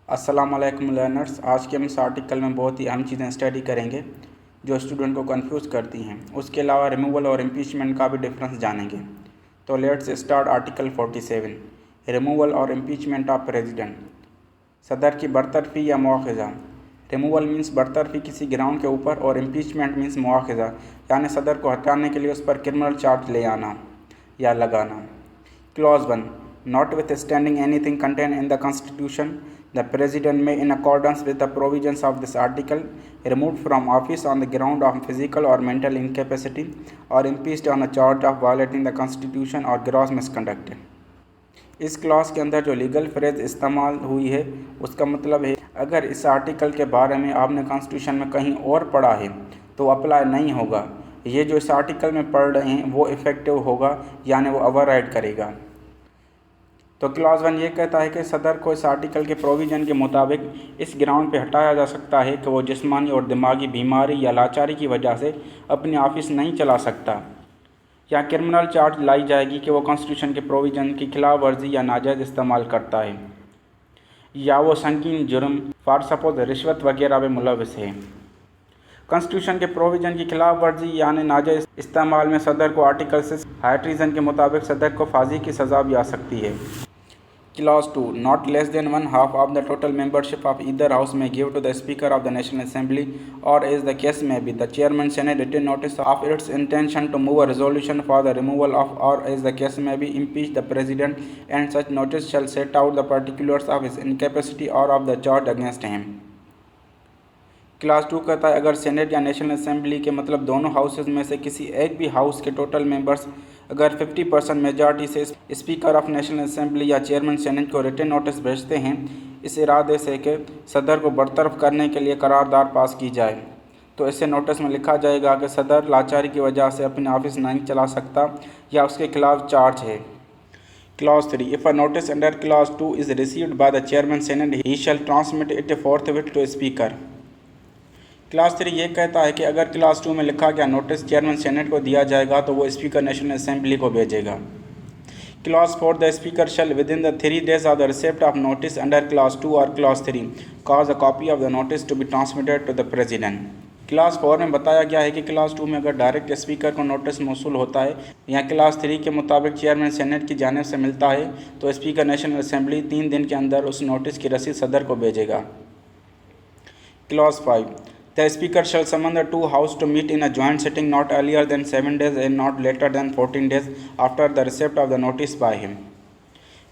अस्सलाम वालेकुम लर्नर्स। आज के हम इस आर्टिकल में बहुत ही अहम चीज़ें स्टडी करेंगे जो स्टूडेंट को कंफ्यूज करती हैं। उसके अलावा रिमूवल और इम्पीचमेंट का भी डिफरेंस जानेंगे। तो लेट्स स्टार्ट आर्टिकल 47, रिमूवल और इम्पीचमेंट ऑफ प्रेसिडेंट। सदर की बरतरफी या मुआखज़ा। रिमूवल मीन्स बरतरफी किसी ग्राउंड के ऊपर और इम्पीचमेंट मीन्स मुआखज़ा यानी सदर को हटाने के लिए उस पर क्रिमिनल चार्ज ले आना या लगाना। Clause 1, notwithstanding anything contained in the Constitution, the President may, in accordance with the provisions of this article, removed from office on the ground of physical or mental incapacity or impeached on a charge of violating the Constitution or gross misconduct. इस clause के अंदर जो legal phrase इस्तेमाल हुई है उसका मतलब है अगर इस आर्टिकल के बारे में आपने कॉन्स्टिट्यूशन में कहीं और पढ़ा है तो अप्लाई नहीं होगा। ये जो इस आर्टिकल में पढ़ रहे हैं वो इफ़ेक्टिव होगा यानी वो ओवरराइड करेगा। तो क्लॉज 1 ये कहता है कि सदर को इस आर्टिकल के प्रोविज़न के मुताबिक इस ग्राउंड पे हटाया जा सकता है कि वो जिस्मानी और दिमागी बीमारी या लाचारी की वजह से अपनी ऑफिस नहीं चला सकता, या क्रिमिनल चार्ज लाई जाएगी कि वो कॉन्स्टिट्यूशन के प्रोविज़न की खिलाफ वर्जी या नाजायज़ इस्तेमाल करता है, या वो संगीन जुर्म फॉर सपोज रिश्वत वगैरह में मुलविस है। कॉन्स्टिट्यूशन के प्रोविज़न की खिलाफ वर्जी यानी नाजायज़ इस्तेमाल में सदर को आर्टिकल 6 हाई ट्रीजन के मुताबिक सदर को फांसी की सज़ा भी आ सकती है। Clause 2, not less than one half of the total membership of either house may give to the Speaker of the National Assembly, or as the case may be, the Chairman Senate written notice of its intention to move a resolution for the removal of, or as the case may be, impeach the President, and such notice shall set out the particulars of his incapacity or of the charge against him. Class 2 कहता है अगर senate या national assembly के मतलब दोनों houses में से किसी एक भी हाउस के टोटल मेंबर्स अगर 50% मेजॉरिटी से स्पीकर ऑफ नेशनल असेंबली या चेयरमैन सेनेट को रिटन नोटिस भेजते हैं इस इरादे से कि सदर को बरतरफ करने के लिए करारदाद पास की जाए, तो इससे नोटिस में लिखा जाएगा कि सदर लाचारी की वजह से अपनी ऑफिस नहीं चला सकता या उसके खिलाफ चार्ज है। Clause 3, if a notice under Clause 2 is received by the chairman senate, he shall transmit it forthwith to speaker. Class 3 ये कहता है कि अगर क्लास 2 में लिखा गया नोटिस चेयरमैन सेनेट को दिया जाएगा तो वो स्पीकर नेशनल असेंबली को भेजेगा। Clause 4, the speaker shall within the 3 days of the receipt of notice under clause 2 और clause 3 cause a copy of the notice to be transmitted to the president. Clause 4 में बताया गया है कि class 2 में अगर डायरेक्ट स्पीकर को notice मौसूल होता है या क्लास 3 के मुताबिक चेयरमैन सेनेट की जानिब से मिलता है तो स्पीकर नेशनल असेंबली 3 दिन के अंदर उस नोटिस की रसीद सदर को भेजेगा। Class 5, the speaker shall summon the two houses to meet in a joint sitting not earlier than 7 days and not later than 14 days after the receipt of the notice by him.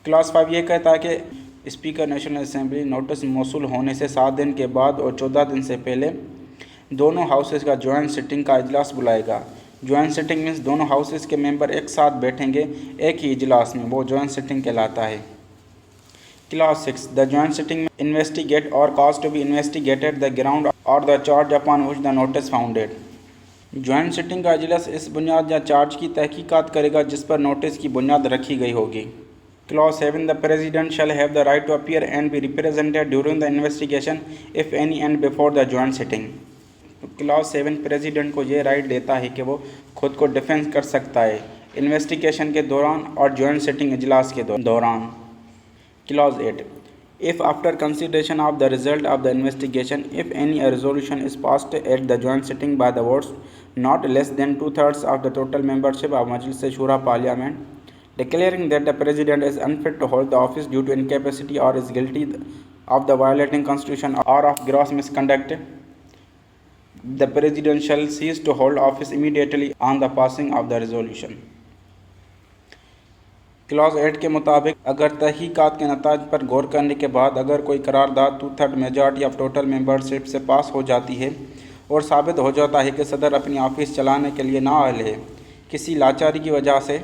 Class 5 ये कहता है कि speaker national assembly notice मौसूल होने से 7 दिन के बाद और 14 दिन से पहले दोनों हाउसेस का जॉइंट सिटिंग का इजलास बुलाएगा। जॉइंट सिटिंग मीन्स दोनों हाउसेस के मेंबर एक साथ बैठेंगे एक ही इजलास में, वो जॉइंट सिटिंग कहलाता है। Clause 6, the joint sitting may investigate or cause to be investigated the ground or the charge upon which the notice founded. Joint sitting का इजलास इस बुनियाद या चार्ज की तहकीकात करेगा जिस पर नोटिस की बुनियाद रखी गई होगी। Clause 7, the president shall have the right to appear and be represented during the investigation if any and before the joint sitting. Clause 7 president को ये राइट देता है कि वो खुद को डिफेंस कर सकता है इन्वेस्टिगेशन के दौरान और जॉइंट सिटिंग इजलास के दौरान। Clause 8, if after consideration of the result of the investigation, if any resolution is passed at the joint sitting by the votes not less than 2/3 of the total membership of Majlis-e-Shura Parliament, declaring that the President is unfit to hold the office due to incapacity or is guilty of the violating Constitution or of gross misconduct, the President shall cease to hold office immediately on the passing of the resolution. Clause 8 के मुताबिक अगर तहकीकात के नताज पर गौर करने के बाद अगर कोई करारदाद 2/3 मेजॉरिटी ऑफ टोटल मेंबरशिप से पास हो जाती है और साबित हो जाता है कि सदर अपनी ऑफिस चलाने के लिए नाअहल है किसी लाचारी की वजह से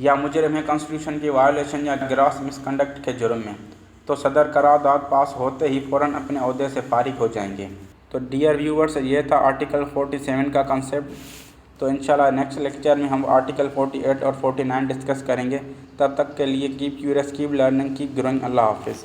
या मुजरिम है कॉन्स्टिट्यूशन की वायलेशन या ग्रॉस मिसकंडक्ट के जुर्म में, तो सदर करारदाद पास होते ही फ़ौरन अपने ओहदे से फारिग हो जाएंगे। तो डियर व्यूवर्स, ये था आर्टिकल 47 का कंसेप्ट। तो इंशाल्लाह नेक्स्ट लेक्चर में हम आर्टिकल 48 और 49 डिस्कस करेंगे। तब तक के लिए keep curious, keep learning, keep growing. अल्लाह हाफिज़।